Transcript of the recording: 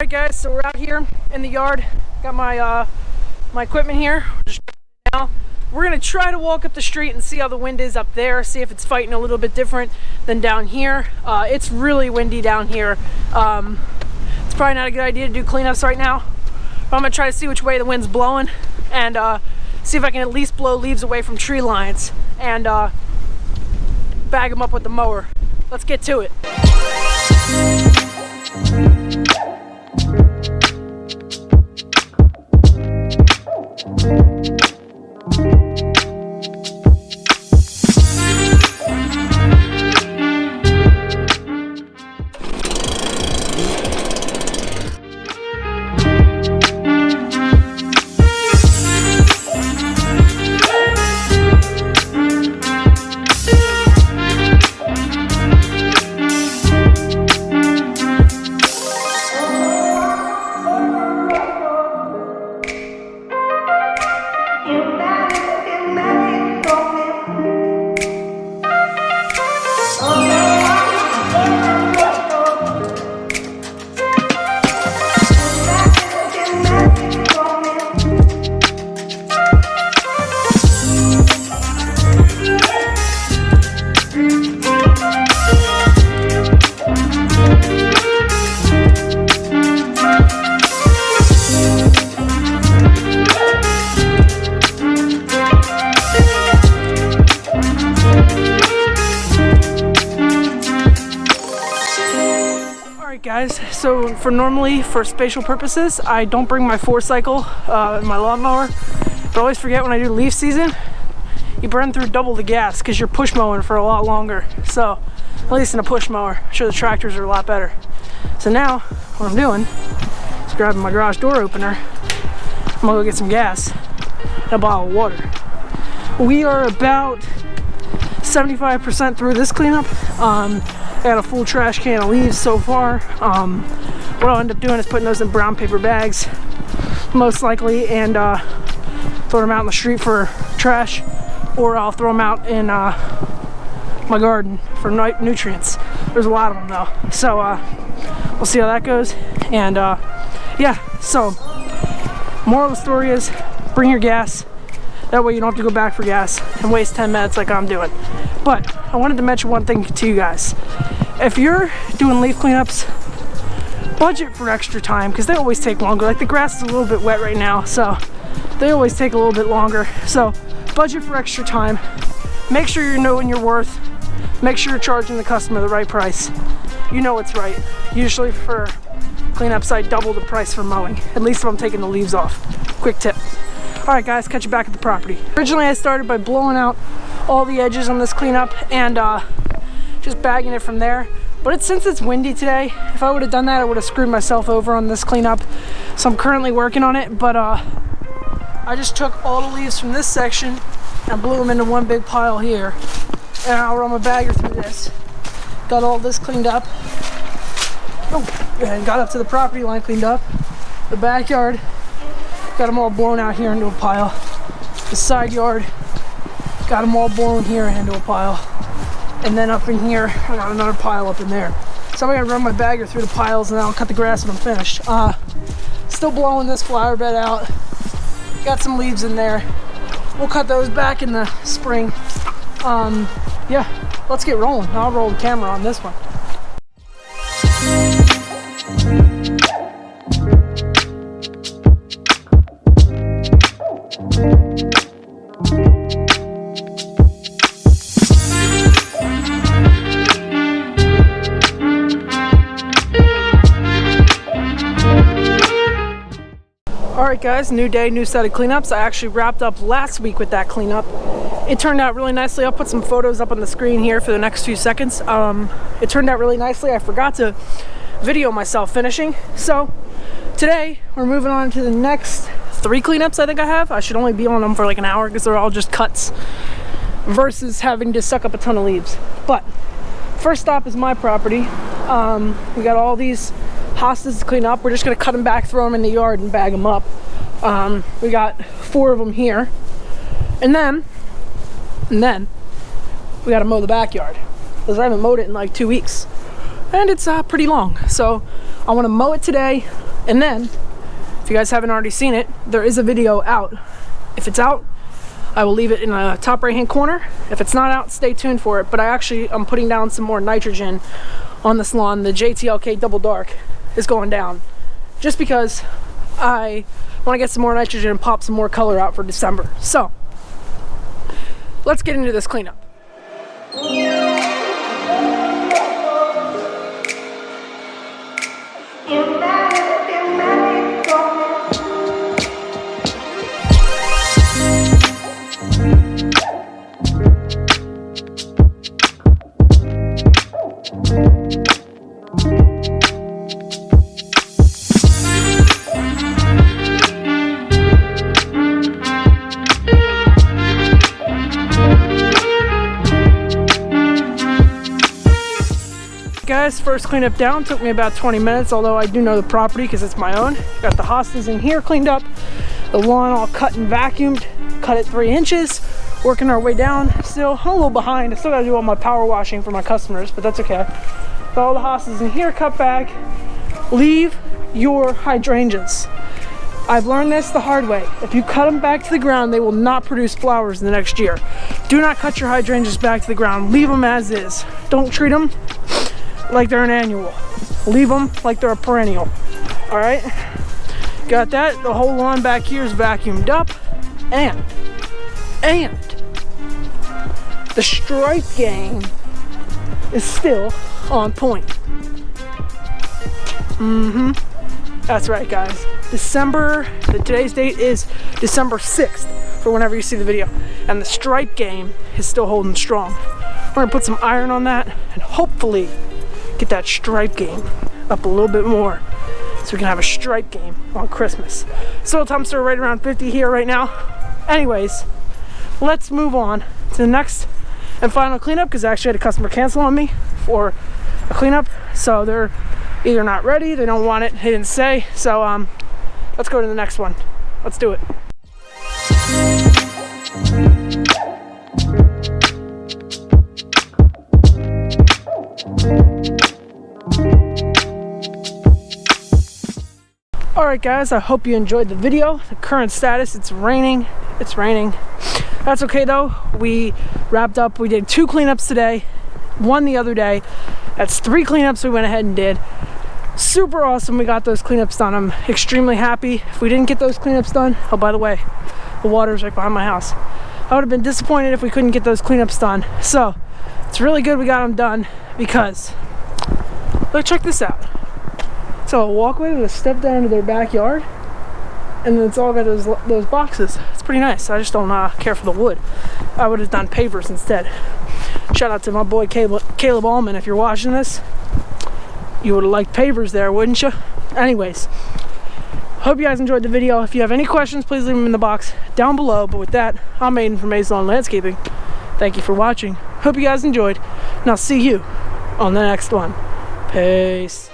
Alright guys, so we're out here in the yard. Got my my equipment here. Just now. We're gonna try to walk up the street and see how the wind is up there, see if it's fighting a little bit different than down here. It's really windy down here. It's probably not a good idea to do cleanups right now, but I'm gonna try to see which way the wind's blowing and see if I can at least blow leaves away from tree lines and bag them up with the mower. Let's get to it. Guys, so for spatial purposes, I don't bring my 4-cycle in my lawnmower, but I always forget when I do leaf season, you burn through double the gas because you're push mowing for a lot longer. So at least in a push mower, I'm sure the tractors are a lot better. So now what I'm doing is grabbing my garage door opener. I'm gonna go get some gas and a bottle of water. We are about 75% through this cleanup. I got a full trash can of leaves so far. What I'll end up doing is putting those in brown paper bags, most likely, and throw them out in the street for trash, or I'll throw them out in my garden for nutrients. There's a lot of them though, so we'll see how that goes. And yeah, so moral of the story is bring your gas. That way you don't have to go back for gas and waste 10 minutes like I'm doing. But I wanted to mention one thing to you guys. If you're doing leaf cleanups, budget for extra time because they always take longer. Like the grass is a little bit wet right now, so they always take a little bit longer. So budget for extra time. Make sure you know what you're worth. Make sure you're charging the customer the right price. You know what's right. Usually for cleanups, I double the price for mowing, at least if I'm taking the leaves off. Quick tip. Alright guys, catch you back at the property. Originally I started by blowing out all the edges on this cleanup and just bagging it from there. But since it's windy today, if I would have done that, I would have screwed myself over on this cleanup. So I'm currently working on it, but I just took all the leaves from this section and blew them into one big pile here. And I'll run my bagger through this. Got all this cleaned up. Oh, and got up to the property line cleaned up. The backyard, got them all blown out here into a pile. The side yard, got them all blown here into a pile. And then up in here, I got another pile up in there. So I'm gonna run my bagger through the piles and then I'll cut the grass when I'm finished. Still blowing this flower bed out. Got some leaves in there. We'll cut those back in the spring. Yeah, let's get rolling. I'll roll the camera on this one. Alright guys, new day, new set of cleanups. I actually wrapped up last week with that cleanup. It turned out really nicely. I'll put some photos up on the screen here for the next few seconds. It turned out really nicely. I forgot to video myself finishing. So today we're moving on to the next 3 cleanups I think I have. I should only be on them for like an hour because they're all just cuts versus having to suck up a ton of leaves. But first stop is my property. We got all these hostas to clean up. We're just gonna cut them back, throw them in the yard and bag them up. We got 4 of them here. And then we gotta mow the backyard because I haven't mowed it in like 2 weeks. And it's pretty long. So I wanna mow it today, And then, if you guys haven't already seen it, there is a video out. If it's out, I will leave it in the top right hand corner. If it's not out, stay tuned for it. But I'm putting down some more nitrogen on this lawn. The JTLK Double Dark is going down just because I want to get some more nitrogen and pop some more color out for December. So let's get into this cleanup. Guys, first cleanup down took me about 20 minutes, although I do know the property because it's my own. Got the hostas in here cleaned up, the lawn all cut and vacuumed, cut it 3 inches, working our way down. Still, I'm a little behind. I still gotta do all my power washing for my customers, but that's okay. Got all the hostas in here, cut back. Leave your hydrangeas. I've learned this the hard way. If you cut them back to the ground, they will not produce flowers in the next year. Do not cut your hydrangeas back to the ground. Leave them as is. Don't treat them like they're an annual. Leave them like they're a perennial. All right, got that. The whole lawn back here is vacuumed up, and the stripe game is still on point. That's right, guys. Today's date is December 6th for whenever you see the video, and the stripe game is still holding strong. We're gonna put some iron on that and hopefully get that stripe game up a little bit more so we can have a stripe game on Christmas. Soil temps are right around 50 here right now. Anyways, let's move on to the next and final cleanup, because I actually had a customer cancel on me for a cleanup, so they're either not ready, they don't want it, they didn't say. So let's go to the next one. Let's do it. Alright guys, I hope you enjoyed the video. The current status, it's raining. That's okay though. We wrapped up, we did 2 cleanups today, 1 the other day. That's 3 cleanups we went ahead and did. Super awesome we got those cleanups done. I'm extremely happy. If we didn't get those cleanups done, oh by the way, the water's right behind my house. I would have been disappointed if we couldn't get those cleanups done. So it's really good we got them done, because look, check this out. So a walkway with a step down to their backyard, and then it's all got those boxes. It's pretty nice. I just don't care for the wood. I would have done pavers instead. Shout out to my boy Caleb Allman. If you're watching this, you would have liked pavers there, wouldn't you? Anyways, hope you guys enjoyed the video. If you have any questions, please leave them in the box down below. But with that, I'm Aiden from Maison Landscaping. Thank you for watching. Hope you guys enjoyed, and I'll see you on the next one. Peace.